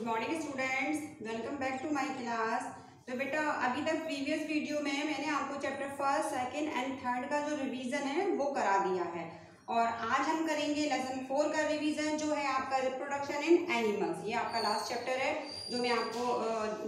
Good morning students, welcome back to my class. तो बेटा अभी तक प्रीवियस वीडियो में मैंने आपको chapter first, second and third का जो रिवीजन है वो करा दिया है और आज हम करेंगे लेसन 4 का रिवीजन जो है आपका रिप्रोडक्शन इन एनिमल्स। ये आपका लास्ट चैप्टर है जो मैं आपको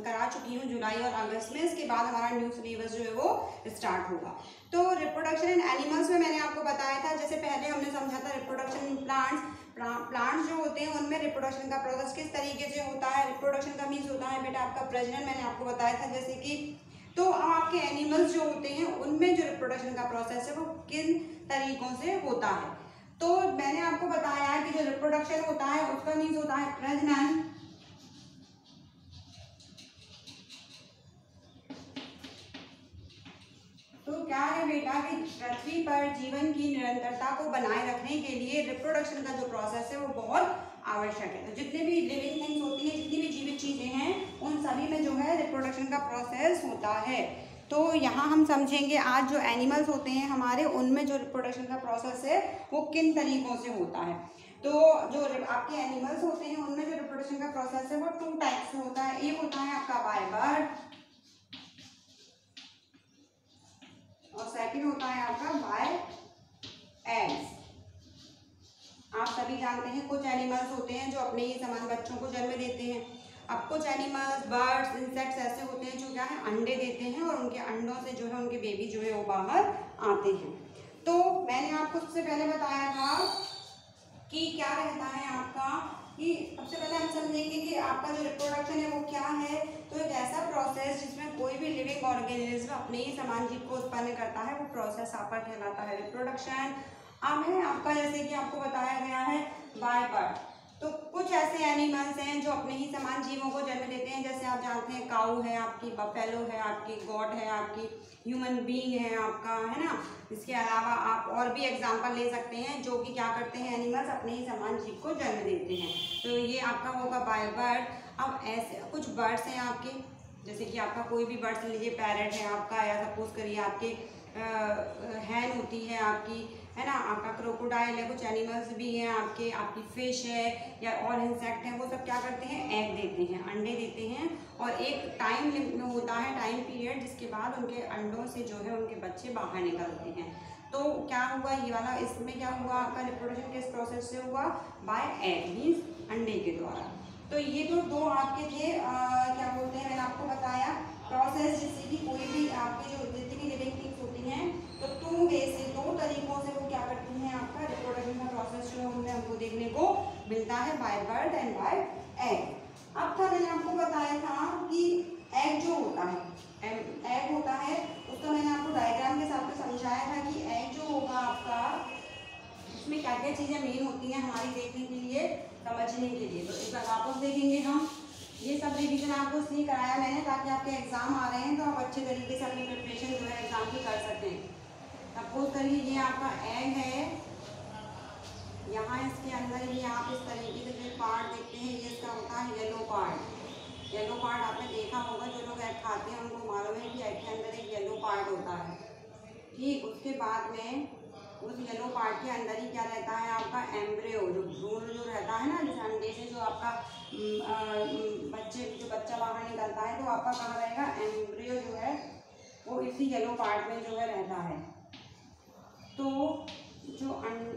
करा चुकी हूँ जुलाई और अगस्त में। इसके बाद हमारा न्यू सिलेबस जो है वो स्टार्ट होगा। तो रिप्रोडक्शन इन एनिमल्स में मैंने आपको बताया था, जैसे पहले हमने समझा था रिप्रोडक्शन इन प्लांट्स जो होते हैं उनमें रिप्रोडक्शन का प्रोसेस किस तरीके से होता है। रिप्रोडक्शन का मीन्स होता है बेटा आपका प्रजनन, मैंने आपको बताया था जैसे कि। तो आपके एनिमल्स जो होते हैं उनमें जो रिप्रोडक्शन का प्रोसेस है वो किन तरीकों से होता है। तो मैंने आपको बताया कि जो रिप्रोडक्शन होता है उसका मीन्स होता है प्रजनन। तो क्या है बेटा कि पृथ्वी पर जीवन की निरंतरता को बनाए रखने के लिए रिप्रोडक्शन का जो प्रोसेस है वो बहुत आवश्यक है। तो जितने भी लिविंग थिंग्स होती हैं, जितनी भी जीवित चीजें हैं, उन सभी में जो है रिप्रोडक्शन का प्रोसेस होता है। तो यहाँ हम समझेंगे आज जो एनिमल्स होते हैं हमारे, उनमें जो रिप्रोडक्शन का प्रोसेस है वो किन तरीकों से होता है। तो जो आपके एनिमल्स होते हैं उनमें जो रिप्रोडक्शन का प्रोसेस है वो 2 टाइप से होता है। एक होता है आपका बाय बर्थ और सेकंड होता है आपका बाय एग्स। आप सभी जानते हैं कुछ एनिमल्स होते हैं जो अपने ही समान बच्चों को जन्म देते हैं। अब कुछ एनिमल्स, बर्ड्स, इंसेक्ट्स ऐसे होते हैं जो क्या है अंडे देते हैं और उनके अंडों से जो है उनके बेबी जो है वो बाहर आते हैं। तो मैंने आपको सबसे पहले बताया था कि क्या रहता है आपका, कि सबसे पहले हम समझेंगे कि आपका जो रिप्रोडक्शन है वो क्या है। तो एक ऐसा प्रोसेस जिसमें कोई भी लिविंग ऑर्गेनिज्म अपने ही समान जीव को उत्पन्न करता है वो प्रोसेस आपका कहलाता है रिप्रोडक्शन। अब है आपका जैसे कि आपको बताया गया है बाय बर्थ। तो कुछ ऐसे एनिमल्स हैं जो अपने ही समान जीवों को जन्म देते हैं, जैसे आप जानते हैं काऊ है आपकी, बफेलो है आपकी, गॉट है आपकी, ह्यूमन बीइंग है आपका, है ना। इसके अलावा आप और भी एग्जांपल ले सकते हैं जो कि क्या करते हैं, एनिमल्स अपने ही समान जीव को जन्म देते हैं। तो ये आपका होगा बाय बर्थ। अब ऐसे कुछ बर्ड्स हैं आपके, जैसे कि आपका कोई भी बर्ड्स लीजिए, पैरट है आपका, या सपोज करिए आपके हैन होती है आपकी, है ना, आपका क्रोकोडाइल है, कुछ एनिमल्स भी हैं आपके, आपकी फिश है या और इंसेक्ट हैं, वो सब क्या करते हैं, एग देते हैं, अंडे देते हैं और एक टाइम होता है, टाइम पीरियड, जिसके बाद उनके अंडों से जो है उनके बच्चे बाहर निकलते हैं। तो क्या हुआ ये वाला, इसमें क्या हुआ आपका रिप्रोडक्शन किस प्रोसेस से हुआ, बाय एग मीन्स अंडे के द्वारा। तो ये तो दो आपके थे क्या बोलते हैं, मैंने आपको बताया प्रोसेस, जिससे कि कोई भी आपके जो जितनी भी लिविंग थिंग्स होती हैं तो 2 वे से, 2 तरीकों से वो क्या करती हैं, आपका रिप्रोडक्शन का प्रोसेस जो है उनमें हमको देखने को मिलता है, by birth and by egg. अब था मैंने आपको बताया था कि एग जो होता है, एग होता है उसका मैंने आपको डायग्राम के साथ में समझाया था कि एग जो होगा आपका, उसमें क्या क्या चीज़ें मेन होती हैं हमारी देखने के लिए, समझने के लिए। तो एक बार वापस देखेंगे हम। ये सब रिवीजन आपको इसलिए कराया मैंने ताकि आपके एग्जाम आ रहे हैं तो आप अच्छे तरीके से अपनी प्रिपरेशन जो है एग्जाम की कर सकें। सपोज करिए ये आपका एग है, यहाँ इसके अंदर ये आप इस तरीके से जो पार्ट देखते हैं ये इसका होता है येलो पार्ट। येलो पार्ट आपने देखा होगा, जो लोग एग खाते हैं उनको मालूम है कि एग के अंदर एक येलो पार्ट होता है। ठीक, उसके बाद में उस येलो पार्ट के अंदर ही क्या रहता है आपका एम्ब्रियो, जो भ्रूण जो रहता है ना, जिस अंडे से जो आपका बच्चा बाहर निकलता है, तो आपका कहाँ रहेगा, एम्ब्रियो जो है वो इसी येलो पार्ट में जो है रहता है। तो जो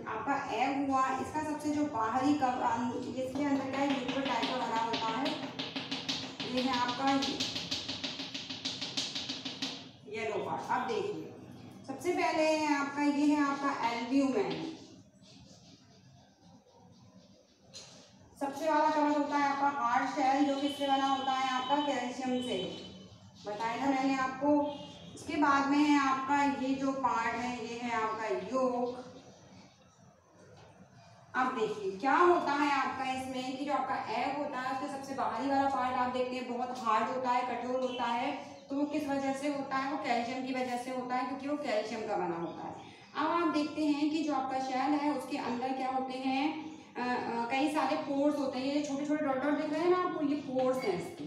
आपका एग हुआ, इसका सबसे जो बाहरी इसके अंदर क्या है, लिक्विड टाइप का भरा होता है, ये है आपका येलो पार्ट। अब देखिए सबसे पहले है आपका, ये है आपका एल्ब्यूमेन, सबसे वाला कवर होता है आपका हार्ड शेल, जो किससे बना होता है आपका, कैल्शियम से, बताया था मैंने आपको। इसके बाद में है आपका ये जो पार्ट है, ये है आपका योक। अब देखिए क्या होता है आपका इसमें कि जो आपका एग होता है उसका सबसे बाहरी वाला पार्ट आप देखते हैं बहुत हार्ड होता है, कठोर होता है। तो वो किस वजह से होता है, वो कैल्शियम की वजह से होता है, क्योंकि वो कैल्शियम का बना होता है। अब आप देखते हैं कि जो आपका शेल है उसके अंदर क्या होते हैं, कई सारे पोर्स होते हैं, ये छोटे छोटे डॉट डॉट दिख रहे हैं ना आपको, ये पोर्स हैं इसके,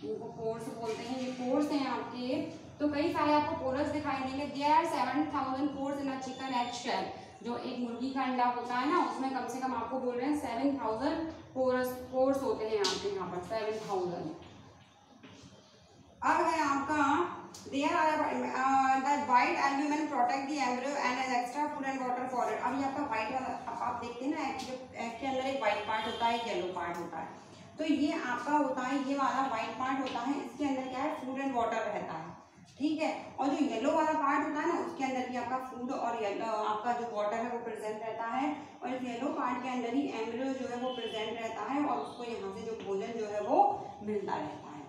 इनको पोर्स बोलते हैं, ये पोर्स हैं आपके। तो कई सारे आपको पोर्स दिखाई देंगे। There are 7000 pores in a chicken egg shell. जो एक मुर्गी का अंडा होता है ना, उसमें कम से कम आपको बोल रहे हैं 7000 पोर्स होते हैं यहाँ पर 7000। अब है आपका there are the white albumin protect the embryo and as extra food and water for it. अभी आपका वाइट वाला आप देखते हैं ना, एग के अंदर एक वाइट पार्ट होता है, एक येलो पार्ट होता है, तो ये आपका होता है, ये वाला वाइट पार्ट होता है, इसके अंदर क्या है, फूड एंड वाटर रहता है, ठीक है। और जो येलो वाला पार्ट होता है ना, उसके अंदर भी आपका फूड और आपका जो वाटर है वो प्रेजेंट रहता है, और इस येलो पार्ट के अंदर ही एम्ब्रियो जो है वो प्रेजेंट रहता है, और उसको यहाँ से जो भोजन जो है वो मिलता रहता है।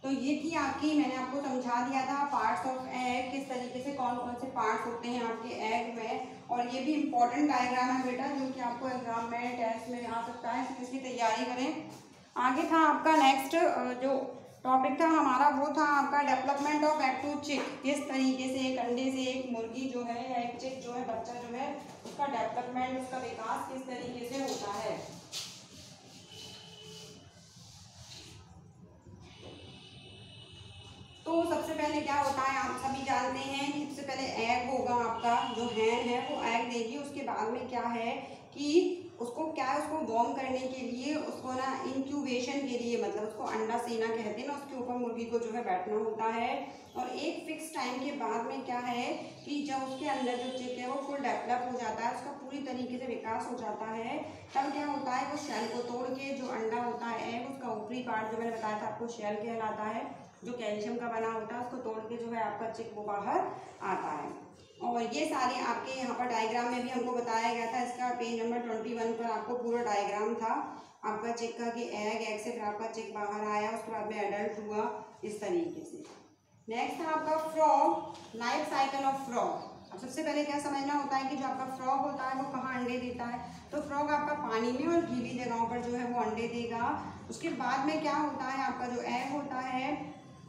तो ये थी आपकी, मैंने आपको समझा दिया था पार्ट्स ऑफ एग, किस तरीके से कौन कौन से पार्ट्स होते हैं आपके एग में, और ये भी इम्पोर्टेंट डायग्राम है बेटा, जो कि आपको एग्जाम में टेस्ट में आ सकता है, इसकी तैयारी करें। आगे था आपका नेक्स्ट जो टॉपिक था हमारा, वो था आपका डेवलपमेंट ऑफ एग टू चिक। किस तरीके से एक अंडे से एक मुर्गी जो है, एक चिक जो है, बच्चा जो है, उसका डेवलपमेंट, उसका विकास किस तरीके से होता है। तो सबसे पहले क्या होता है, आप सभी जानते हैं कि सबसे पहले एग होगा आपका, जो हैन है वो एग देगी, उसके बाद में क्या है कि उसको क्या है, उसको वार्म करने के लिए, उसको ना इंक्यूबेशन के लिए, मतलब उसको अंडा सेना कहते हैं ना, उसके ऊपर मुर्गी को जो है बैठना होता है, और एक फिक्स टाइम के बाद में क्या है कि जब उसके अंदर जो चिक है वो फुल डेवलप हो जाता है, उसका पूरी तरीके से विकास हो जाता है, तब क्या होता है, वो शेल को तोड़ के जो अंडा होता है एग, उसका ऊपरी पार्ट जो मैंने बताया था आपको शेल कहलाता है, जो कैल्शियम का बना होता है, उसको तोड़ के जो है आपका चिक वो बाहर आता है। और ये सारे आपके यहाँ पर डायग्राम में भी हमको बताया गया था, इसका पेज नंबर 21 पर आपको पूरा डायग्राम था आपका चिक का, कि एग से फिर आपका चिक बाहर आया, उसके बाद में एडल्ट हुआ, इस तरीके से। नेक्स्ट था आपका frog, life cycle of frog. अब सबसे पहले क्या समझना होता है कि जो आपका फ्रॉग होता है वो कहाँ अंडे देता है, तो फ्रॉग आपका पानी में और गीली जगहों पर जो है वो अंडे देगा। उसके बाद में क्या होता है, आपका जो एग होता है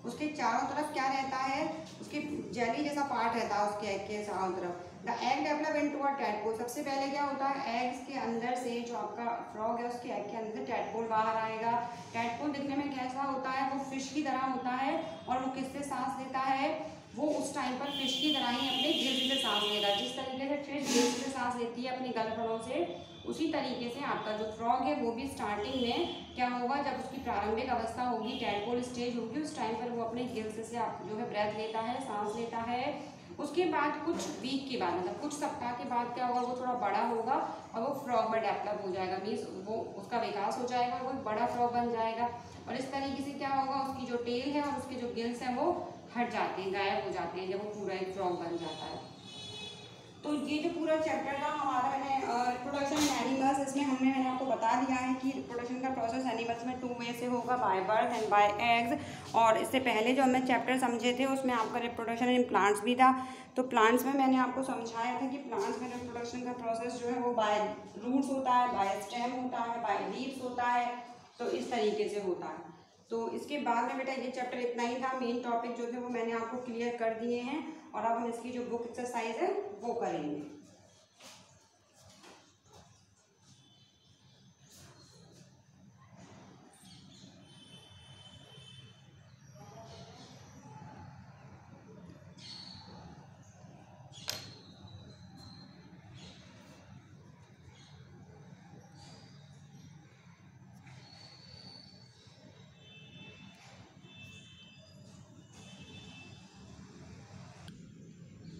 उसके चारों तरफ क्या रहता है, उसके जेली जैसा पार्ट रहता है उसके एग के चारों तरफ। The egg develop into a tadpole. सबसे पहले क्या होता है, एग्स के अंदर से जो आपका फ्रॉग है उसके एग के अंदर से टैडपोल बाहर आएगा। टैडपोल दिखने में कैसा होता है, वो फिश की तरह होता है, और वो किससे सांस लेता है, वो उस टाइम पर फिश की तरह ही अपने गिल्स से सांस लेगा। जिस तरीके से फिश गिल्स से सांस लेती है अपने गलफड़ों से, उसी तरीके से आपका जो फ्रॉग है वो भी स्टार्टिंग में क्या होगा, जब उसकी प्रारंभिक अवस्था होगी, टैडपोल स्टेज होगी, उस टाइम पर वो अपने गिल्स से आप जो है ब्रेथ लेता है, सांस लेता है। उसके बाद कुछ वीक के बाद, मतलब कुछ सप्ताह के बाद क्या होगा, वो थोड़ा बड़ा होगा और वो फ्रॉग में डेवलप हो जाएगा, मीन्स वो उसका विकास हो जाएगा, वो बड़ा फ्रॉग बन जाएगा। और इस तरीके से क्या होगा, उसकी जो टेल है और उसके जो गिल्स हैं वो हट जाते हैं, गायब हो जाते हैं, जब वो पूरा एक फ्रॉग बन जाता है। तो ये जो पूरा चैप्टर था हमारा, मैंने रिप्रोडक्शन इन एनिमल्स, इसमें मैंने आपको बता दिया है कि रिप्रोडक्शन का प्रोसेस एनिमल्स में 2 वे से होगा, by birth and by eggs. और इससे पहले जो हमने चैप्टर समझे थे उसमें आपका रिप्रोडक्शन इन प्लांट्स भी था। तो प्लांट्स में मैंने आपको समझाया था कि प्लांट्स में रिप्रोडक्शन का प्रोसेस जो है वो बाय रूट्स होता है, बाय स्टेम होता है, बाय लीव्स होता है, तो इस तरीके से होता है। तो इसके बाद में बेटा ये चैप्टर इतना ही था, मेन टॉपिक जो थे वो मैंने आपको क्लियर कर दिए हैं, और अब हम इसकी जो बुक एक्सरसाइज है वो करेंगे।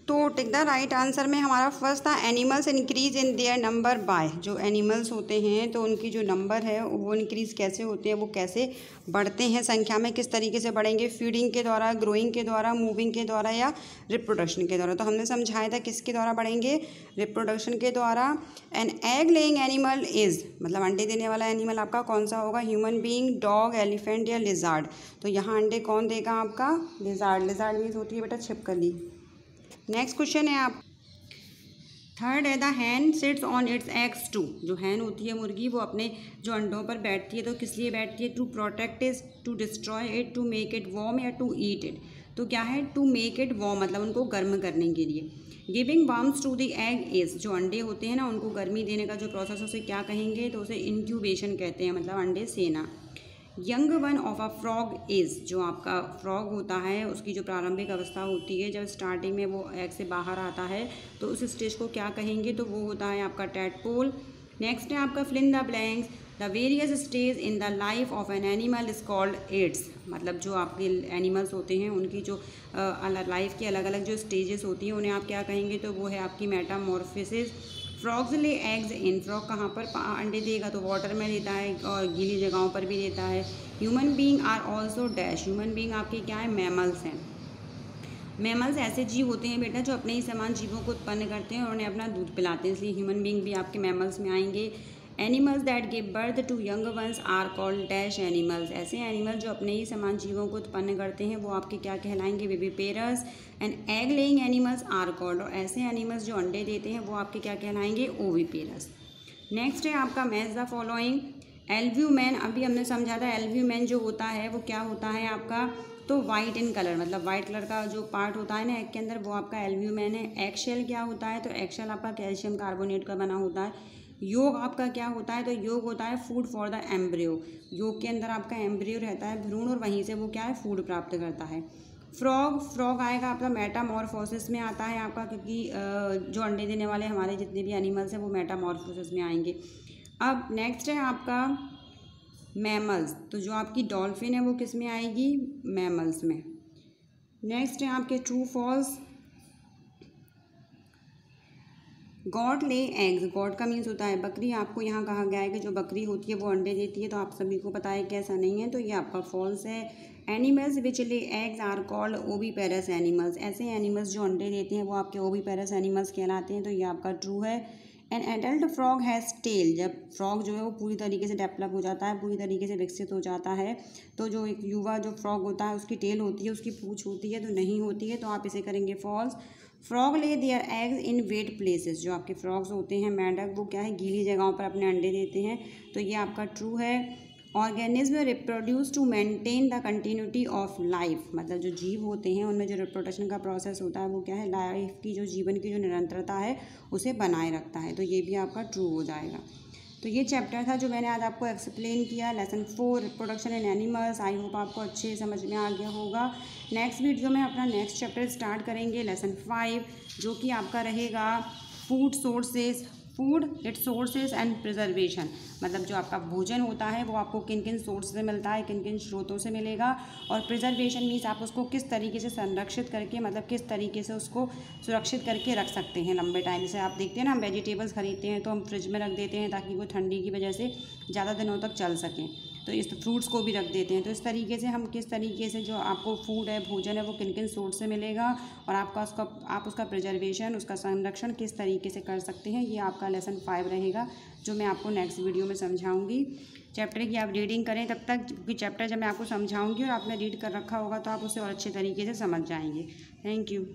तो टिक द राइट आंसर में हमारा फर्स्ट था animals increase in their number by. जो एनिमल्स होते हैं तो उनकी जो नंबर है वो इंक्रीज़ कैसे होते हैं, वो कैसे बढ़ते हैं संख्या में, किस तरीके से बढ़ेंगे, फीडिंग के द्वारा, ग्रोइंग के द्वारा, मूविंग के द्वारा या रिप्रोडक्शन के द्वारा। तो हमने समझाया था किसके द्वारा बढ़ेंगे, रिप्रोडक्शन के द्वारा। An egg laying animal is, मतलब अंडे देने वाला एनिमल आपका कौन सा होगा, ह्यूमन बीइंग, डॉग, एलिफेंट या लिजार्ड। तो यहाँ अंडे कौन देगा आपका, लिजार्ड। लिजार्ड मीन्स होती है बेटा छिपकली। नेक्स्ट क्वेश्चन है आप, थर्ड है the hen sits on its eggs too. जो हैन होती है मुर्गी, वो अपने जो अंडों पर बैठती है, तो किस लिए बैठती है, to protect it, to destroy it, to make it warm या टू ईट इट। तो क्या है, टू मेक इट वार्म, मतलब उनको गर्म करने के लिए। Giving warmth to the egg is, जो अंडे होते हैं ना उनको गर्मी देने का जो प्रोसेस है उसे क्या कहेंगे, तो उसे इंक्यूबेशन कहते हैं, मतलब अंडे सेना। Young one of a frog is, जो आपका फ्रॉग होता है उसकी जो प्रारंभिक अवस्था होती है, जब स्टार्टिंग में वो एग से बाहर आता है तो उस स्टेज को क्या कहेंगे, तो वो होता है आपका टैडपोल। नेक्स्ट है आपका fill in the blanks. The various stage in the life of an animal is called aids, मतलब जो आपके एनिमल्स होते हैं उनकी जो लाइफ की अलग अलग जो स्टेजेस होती हैं उन्हें आप क्या कहेंगे, तो वो है आपकी Metamorphosis. Frogs lay eggs in, frog कहाँ पर अंडे देगा, तो वाटर में देता है और गीली जगहों पर भी देता है। Human being are also dash, human being आपके क्या है, मैमल्स हैं। मैमल्स ऐसे जीव होते हैं बेटा जो अपने ही समान जीवों को उत्पन्न करते हैं और उन्हें अपना दूध पिलाते हैं, इसलिए ह्यूमन बींग भी आपके मैमल्स में आएंगे। Animals that give birth to young ones are called dash animals, ऐसे एनिमल जो अपने ही समान जीवों को उत्पन्न करते हैं वो आपके क्या कहलाएंगे, viviparous. And egg laying animals are called, और ऐसे एनिमल्स जो अंडे देते हैं वो आपके क्या कहलाएंगे, ओविपेरस। नेक्स्ट है आपका मैच द फॉलोइंग। एल्ब्यूमेन, अभी हमने समझा था एल्ब्यूमेन जो होता है वो क्या होता है आपका, तो वाइट इन कलर, मतलब वाइट कलर का जो पार्ट होता है ना एग के अंदर वो आपका एल्ब्यूमेन है। एग शेल क्या होता है, तो एग शेल आपका कैल्शियम कार्बोनेट का बना होता है। योग आपका क्या होता है, तो योग होता है फूड फॉर द एम्ब्रियो, योग के अंदर आपका एम्ब्रियो रहता है भ्रूण और वहीं से वो क्या है फूड प्राप्त करता है। फ्रॉग, फ्रॉग आएगा आपका मेटामॉर्फोसिस में आता है आपका, क्योंकि जो अंडे देने वाले हमारे जितने भी एनिमल्स हैं वो मेटामॉर्फोसिस में आएंगे। अब नेक्स्ट है आपका मैमल्स, तो जो आपकी डॉल्फिन है वो किस में आएगी, मैमल्स में। नेक्स्ट है आपके true false. Goat lay eggs, goat का मीन्स होता है बकरी, आपको यहाँ कहा गया है कि जो बकरी होती है वो अंडे देती है, तो आप सभी को पता है कि ऐसा नहीं है, तो ये आपका फॉल्स है। Animals which lay eggs are called oviparous animals, ऐसे एनिमल्स जो अंडे देते हैं वो आपके ओविपेरस एनिमल्स कहलाते हैं, तो ये आपका ट्रू है। An adult frog has tail, जब फ्रॉग जो है वो पूरी तरीके से डेवलप हो जाता है, पूरी तरीके से विकसित हो जाता है, तो जो एक युवा जो फ्रॉग होता है उसकी टेल होती है, उसकी पूँछ होती है, तो नहीं होती है, तो आप इसे करेंगे false. Frog lay their eggs in wet places, जो आपके फ्रॉग्स होते हैं मेंढक वो क्या है गीली जगहों पर अपने अंडे देते हैं, तो ये आपका ट्रू है। Organism reproduce to maintain the continuity of life, मतलब जो जीव होते हैं उनमें जो रिप्रोडक्शन का प्रोसेस होता है वो क्या है लाइफ की जो जीवन की जो निरंतरता है उसे बनाए रखता है, तो ये भी आपका ट्रू हो जाएगा। तो ये चैप्टर था जो मैंने आज आपको एक्सप्लेन किया, lesson 4 reproduction in animals. I hope आपको अच्छे समझ में आ गया होगा। नेक्स्ट वीडियो में अपना नेक्स्ट चैप्टर स्टार्ट करेंगे, लेसन 5, जो कि आपका रहेगा food sources, food it's sources and preservation, मतलब जो आपका भोजन होता है वो आपको किन किन सोर्स से मिलता है, किन किन स्रोतों से मिलेगा, और प्रिजर्वेशन मीन्स आप उसको किस तरीके से संरक्षित करके, मतलब किस तरीके से उसको सुरक्षित करके रख सकते हैं लंबे टाइम से। आप देखते हैं ना हम वेजिटेबल्स खरीदते हैं तो हम फ्रिज में रख देते हैं ताकि वो ठंडी की वजह से ज़्यादा दिनों तक चल सकें, तो इस फ्रूट्स को भी रख देते हैं, तो इस तरीके से हम किस तरीके से जो आपको फूड है भोजन है वो किन किन सोर्स से मिलेगा और आप उसका प्रिजर्वेशन, उसका संरक्षण किस तरीके से कर सकते हैं, ये आपका लेसन 5 रहेगा जो मैं आपको नेक्स्ट वीडियो में समझाऊंगी। चैप्टर की आप रीडिंग करें तब तक, क्योंकि चैप्टर जब मैं आपको समझाऊंगी और आपने रीड कर रखा होगा तो आप उसे और अच्छे तरीके से समझ जाएंगे। Thank you.